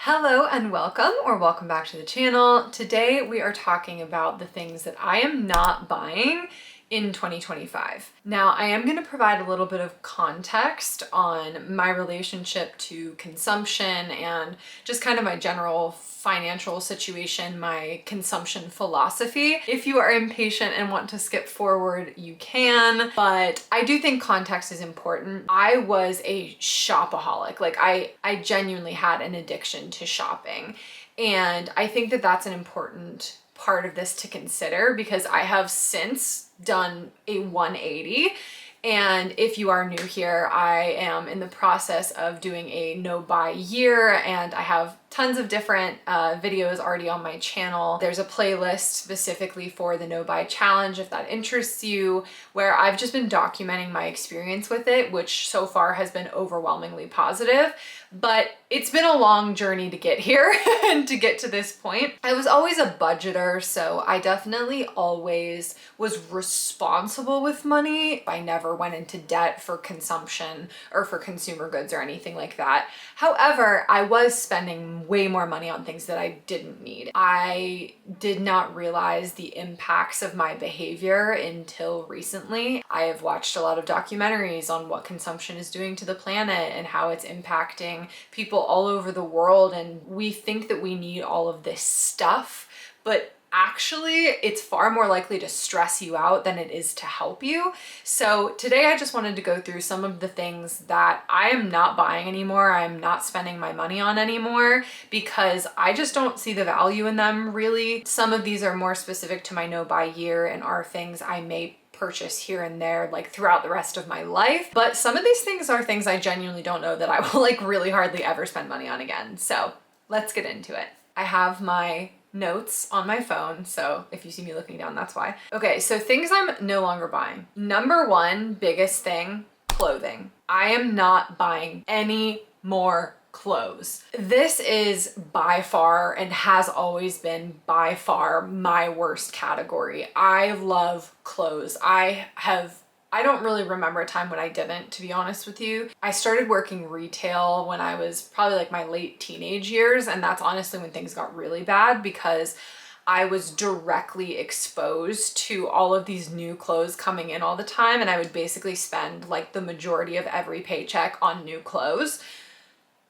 Hello and welcome, or welcome back to the channel. Today we are talking about the things that I am not buying in 2025. Now, I am going to provide a little bit of context on my relationship to consumption and just kind of my general financial situation, my consumption philosophy. If you are impatient and want to skip forward, you can, but I do think context is important. I was a shopaholic. Like I genuinely had an addiction to shopping. And I think that that's an important part of this to consider because I have since done a 180. And if you are new here, I am in the process of doing a no buy year, and I have tons of different videos already on my channel. There's a playlist specifically for the no buy challenge if that interests you, where I've just been documenting my experience with it, which so far has been overwhelmingly positive. But it's been a long journey to get here and to get to this point. I was always a budgeter, so I definitely always was responsible with money. I never went into debt for consumption or for consumer goods or anything like that. However, I was spending way more money on things that I didn't need. I did not realize the impacts of my behavior until recently. I have watched a lot of documentaries on what consumption is doing to the planet and how it's impacting people all over the world, and we think that we need all of this stuff, but actually it's far more likely to stress you out than it is to help you. So today I just wanted to go through some of the things that I am not buying anymore, I'm not spending my money on anymore, because I just don't see the value in them really. Some of these are more specific to my no buy year and are things I may purchase here and there like throughout the rest of my life, but some of these things are things I genuinely don't know that I will like really hardly ever spend money on again. So let's get into it. I have my notes on my phone, so if you see me looking down, that's why. Okay, so things I'm no longer buying. Number one biggest thing, clothing. I am not buying any more clothes. This is by far and has always been by far my worst category. I love clothes. I don't really remember a time when I didn't, to be honest with you. I started working retail when I was probably like my late teenage years, and that's honestly when things got really bad because I was directly exposed to all of these new clothes coming in all the time, and I would basically spend like the majority of every paycheck on new clothes.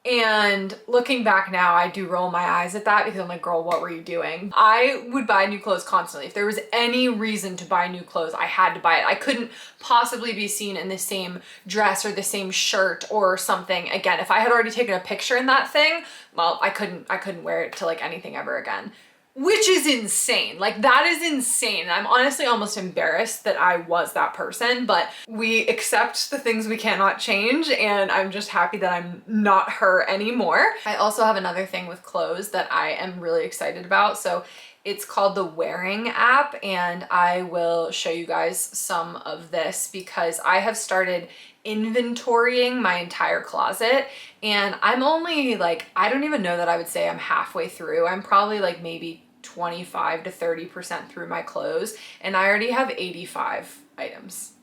And looking back now, I do roll my eyes at that because I'm like, girl, what were you doing? I would buy new clothes constantly. If there was any reason to buy new clothes, I had to buy it. I couldn't possibly be seen in the same dress or the same shirt or something again. If I had already taken a picture in that thing, well, I couldn't wear it to like anything ever again. Which is insane. Like that is insane. I'm honestly almost embarrassed that I was that person, but we accept the things we cannot change, and I'm just happy that I'm not her anymore. I also have another thing with clothes that I am really excited about. So it's called the Wearing app, and I will show you guys some of this because I have started inventorying my entire closet, and I'm only like, I don't even know that I would say I'm halfway through. I'm probably like maybe 25 to 30% through my clothes, and I already have 85 items.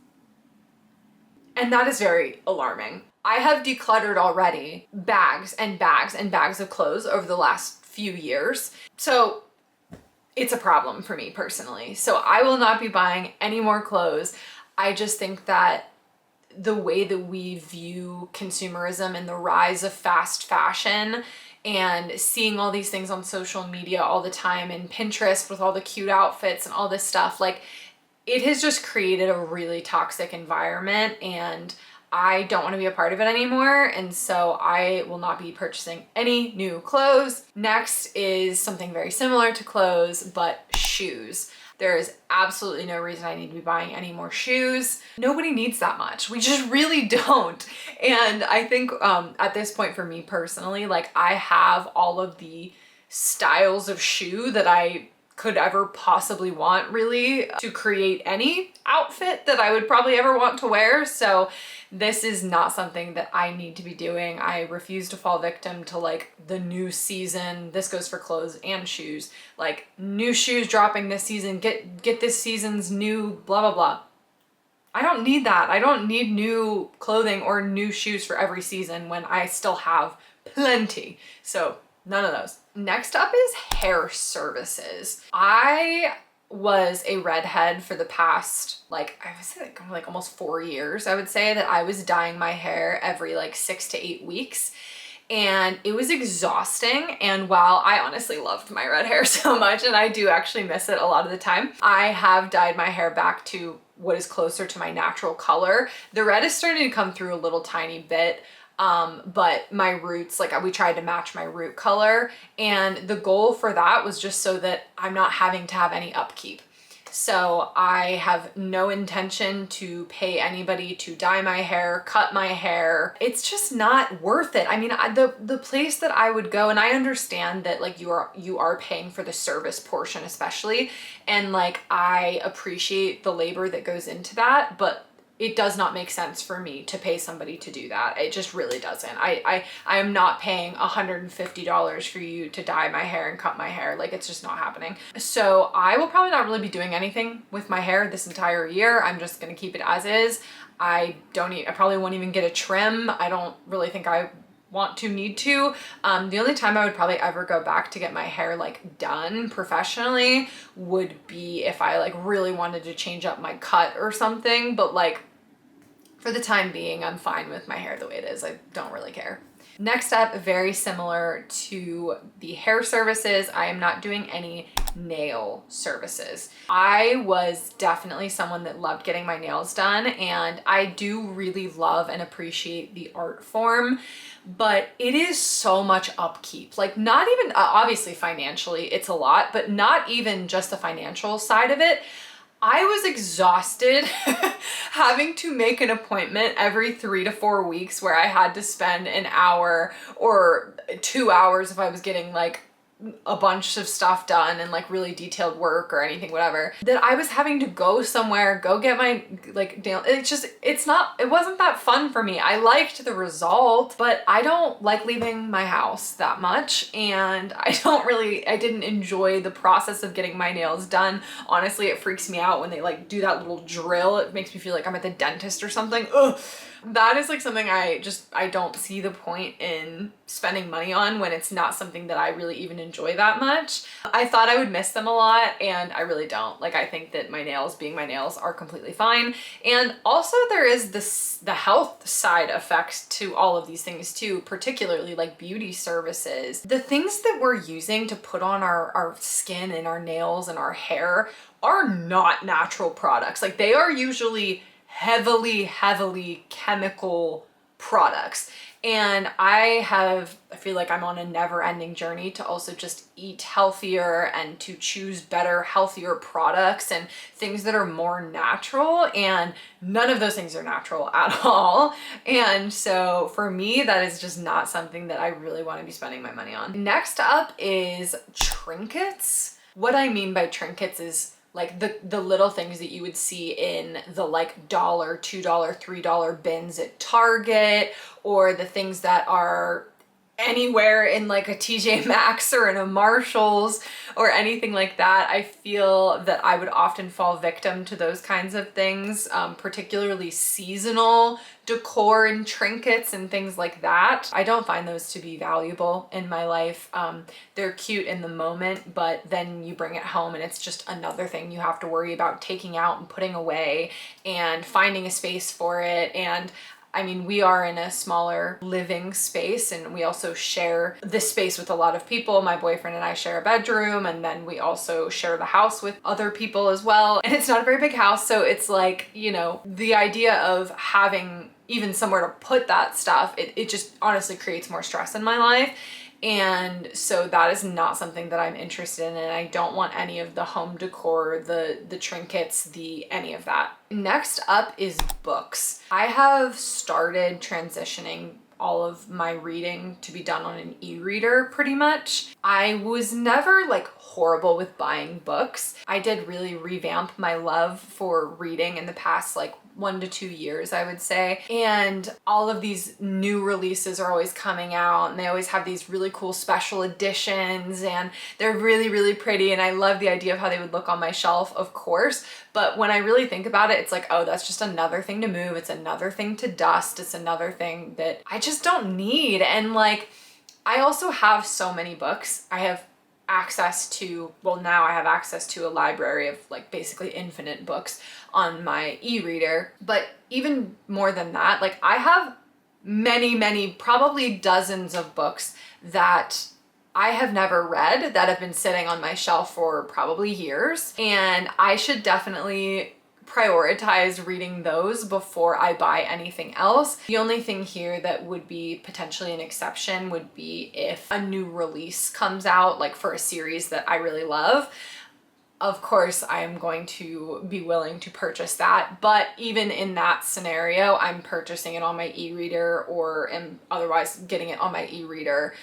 And that is very alarming. I have decluttered already bags and bags and bags of clothes over the last few years. So it's a problem for me personally. So I will not be buying any more clothes. I just think that the way that we view consumerism and the rise of fast fashion and seeing all these things on social media all the time and Pinterest with all the cute outfits and all this stuff, like it has just created a really toxic environment, and I don't want to be a part of it anymore. And so I will not be purchasing any new clothes. Next is something very similar to clothes, but shoes. There is absolutely no reason I need to be buying any more shoes. Nobody needs that much. We just really don't. And I think at this point for me personally, like I have all of the styles of shoe that I could ever possibly want really to create any outfit that I would probably ever want to wear. So this is not something that I need to be doing. I refuse to fall victim to like the new season. This goes for clothes and shoes. Like new shoes dropping this season, get this season's new blah, blah, blah. I don't need that. I don't need new clothing or new shoes for every season when I still have plenty. So None of those. Next up is hair services. I was a redhead for the past, like, I would say like almost 4 years. I would say that I was dyeing my hair every like 6 to 8 weeks. And it was exhausting. And while I honestly loved my red hair so much, and I do actually miss it a lot of the time, I have dyed my hair back to what is closer to my natural color. The red is starting to come through a little tiny bit. But my roots, like we tried to match my root color, and the goal for that was just so that I'm not having to have any upkeep. So I have no intention to pay anybody to dye my hair, cut my hair. It's just not worth it. I mean, the place that I would go, and I understand that like you are paying for the service portion especially, and like I appreciate the labor that goes into that, but it does not make sense for me to pay somebody to do that. It just really doesn't. I am not paying $150 for you to dye my hair and cut my hair. Like, it's just not happening. So I will probably not really be doing anything with my hair this entire year. I'm just gonna keep it as is. I probably won't even get a trim. I don't really think I need to. The only time I would probably ever go back to get my hair like done professionally would be if I like really wanted to change up my cut or something, but like for the time being, I'm fine with my hair the way it is. I don't really care. Next up, very similar to the hair services, I am not doing any nail services. I was definitely someone that loved getting my nails done, and I do really love and appreciate the art form, but it is so much upkeep. Like, not even, obviously financially it's a lot, but not even just the financial side of it. I was exhausted having to make an appointment every 3 to 4 weeks where I had to spend an hour or 2 hours if I was getting like a bunch of stuff done and like really detailed work or anything, whatever, that I was having to go somewhere, go get my like nail. It wasn't that fun for me. I liked the result, but I don't like leaving my house that much, and I didn't enjoy the process of getting my nails done. Honestly, it freaks me out when they like do that little drill. It makes me feel like I'm at the dentist or something. Ugh. That is like something I don't see the point in spending money on when it's not something that I really even enjoy that much. I thought I would miss them a lot, and I really don't. Like, I think that my nails being my nails are completely fine. And also there is the health side effects to all of these things too, particularly like beauty services. The things that we're using to put on our skin and our nails and our hair are not natural products. Like, they are usually heavily chemical products. And I feel like I'm on a never-ending journey to also just eat healthier and to choose better, healthier products and things that are more natural, and none of those things are natural at all. And so for me, that is just not something that I really want to be spending my money on. Next up is trinkets. What I mean by trinkets is like the little things that you would see in the like $1, $2, $3 bins at Target, or the things that are anywhere in like a TJ Maxx or in a Marshall's or anything like that. I feel that I would often fall victim to those kinds of things, particularly seasonal decor and trinkets and things like that. I don't find those to be valuable in my life. They're cute in the moment, but then you bring it home and it's just another thing you have to worry about taking out and putting away and finding a space for it. And I mean, we are in a smaller living space, and we also share this space with a lot of people. My boyfriend and I share a bedroom, and then we also share the house with other people as well. And it's not a very big house, so it's like, you know, the idea of having even somewhere to put that stuff, it just honestly creates more stress in my life. And so that is not something that I'm interested in, and I don't want any of the home decor, the trinkets, any of that. Next up is books. I have started transitioning all of my reading to be done on an e-reader pretty much. I was never like horrible with buying books. I did really revamp my love for reading in the past like 1 to 2 years, I would say. And all of these new releases are always coming out, and they always have these really cool special editions, and they're really pretty. And I love the idea of how they would look on my shelf, of course. But when I really think about it, it's like, oh, that's just another thing to move. It's another thing to dust. It's another thing that I just don't need. And like, I also have so many books. I have access to, well, now I have access to a library of like basically infinite books on my e-reader. But even more than that, like I have many, probably dozens of books that I have never read that have been sitting on my shelf for probably years. And I should definitely prioritize reading those before I buy anything else. The only thing here that would be potentially an exception would be if a new release comes out, like for a series that I really love. Of course, I am going to be willing to purchase that. But even in that scenario, I'm purchasing it on my e-reader or am otherwise getting it on my e-reader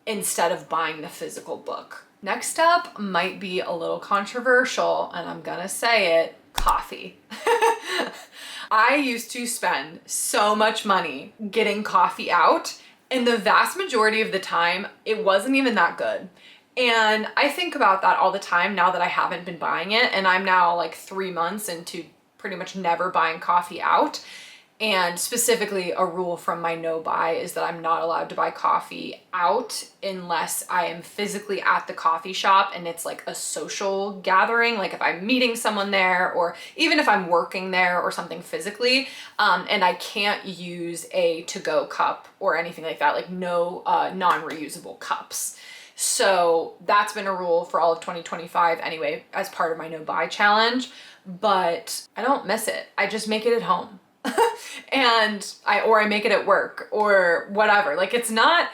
instead of buying the physical book. Next up might be a little controversial, and I'm gonna say it, coffee. I used to spend so much money getting coffee out, and the vast majority of the time, it wasn't even that good. And I think about that all the time now that I haven't been buying it, and I'm now like 3 months into pretty much never buying coffee out. And specifically, a rule from my no buy is that I'm not allowed to buy coffee out unless I am physically at the coffee shop and it's like a social gathering, like if I'm meeting someone there or even if I'm working there or something physically, and I can't use a to-go cup or anything like that, like no non-reusable cups. So that's been a rule for all of 2025 anyway, as part of my no buy challenge, but I don't miss it. I just make it at home. And I make it at work or whatever. Like it's not,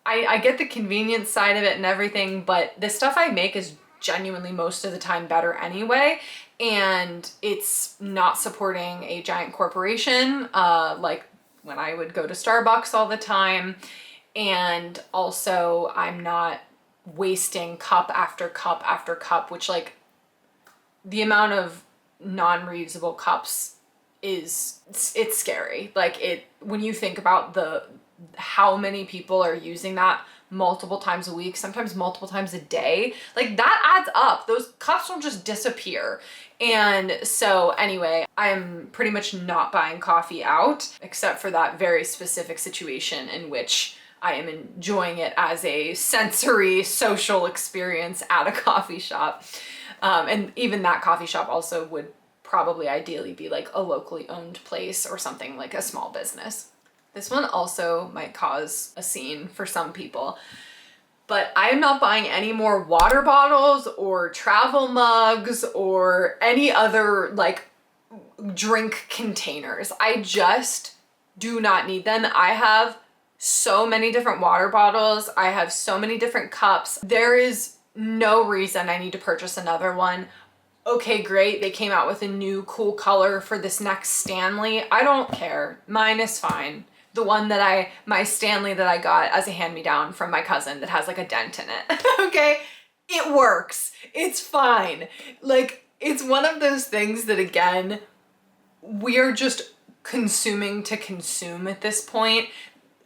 I get the convenience side of it and everything, but the stuff I make is genuinely most of the time better anyway. And it's not supporting a giant corporation, like when I would go to Starbucks all the time. And also I'm not wasting cup after cup after cup, which like the amount of non-reusable cups it's scary. Like it, when you think about how many people are using that multiple times a week, sometimes multiple times a day, like that adds up. Those cups don't just disappear. And so anyway, I'm pretty much not buying coffee out except for that very specific situation in which I am enjoying it as a sensory social experience at a coffee shop. And even that coffee shop also would probably ideally be like a locally owned place or something like a small business. This one also might cause a scene for some people, but I'm not buying any more water bottles or travel mugs or any other like drink containers. I just do not need them. I have so many different water bottles. I have so many different cups. There is no reason I need to purchase another one. Okay, great, they came out with a new cool color for this next Stanley. I don't care. Mine is fine. The one that my Stanley that I got as a hand-me-down from my cousin that has like a dent in it. Okay, it works. It's fine. Like, it's one of those things that, again, we're just consuming to consume at this point.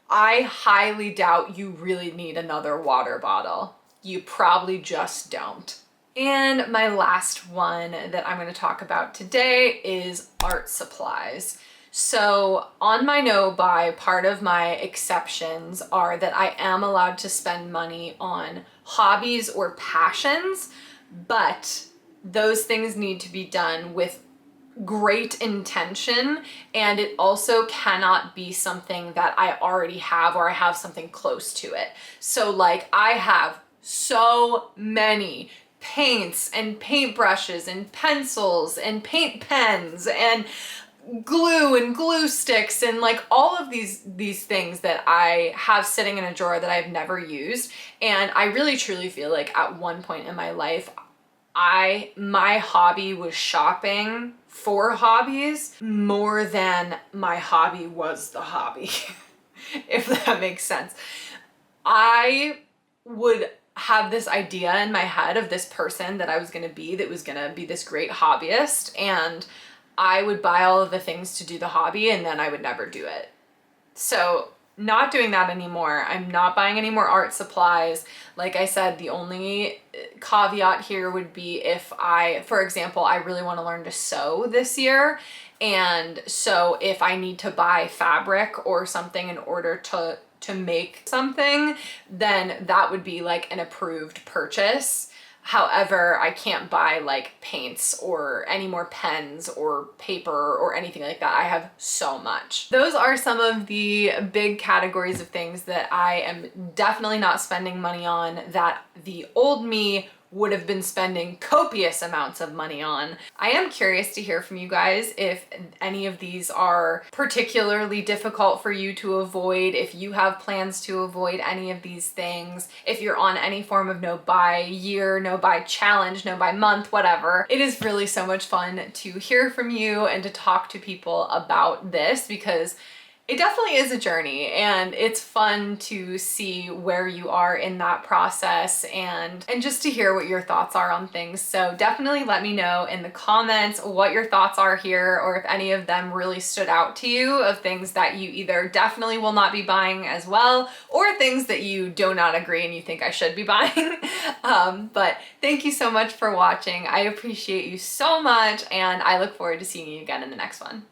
I highly doubt you really need another water bottle. You probably just don't. And my last one that I'm going to talk about today is art supplies. So on my no buy, part of my exceptions are that I am allowed to spend money on hobbies or passions, but those things need to be done with great intention, and it also cannot be something that I already have or I have something close to it. So like I have so many paints and paintbrushes and pencils and paint pens and glue and glue sticks and like all of these things that I have sitting in a drawer that I've never used. And I really truly feel like at one point in my life, my hobby was shopping for hobbies more than my hobby was the hobby, if that makes sense. I would have this idea in my head of this person that I was going to be, that was going to be this great hobbyist, and I would buy all of the things to do the hobby and then I would never do it. So not doing that anymore. I'm not buying any more art supplies. Like I said, the only caveat here would be if for example, I really want to learn to sew this year. And so if I need to buy fabric or something in order to to make something, then that would be like an approved purchase. However, I can't buy like paints or any more pens or paper or anything like that. I have so much. Those are some of the big categories of things that I am definitely not spending money on that the old me would have been spending copious amounts of money on. I am curious to hear from you guys if any of these are particularly difficult for you to avoid, if you have plans to avoid any of these things, if you're on any form of no buy year, no buy challenge, no buy month, whatever. It is really so much fun to hear from you and to talk to people about this, because it definitely is a journey, and it's fun to see where you are in that process and just to hear what your thoughts are on things. So definitely let me know in the comments what your thoughts are here, or if any of them really stood out to you, of things that you either definitely will not be buying as well, or things that you do not agree and you think I should be buying. But thank you so much for watching. I appreciate you so much, and I look forward to seeing you again in the next one.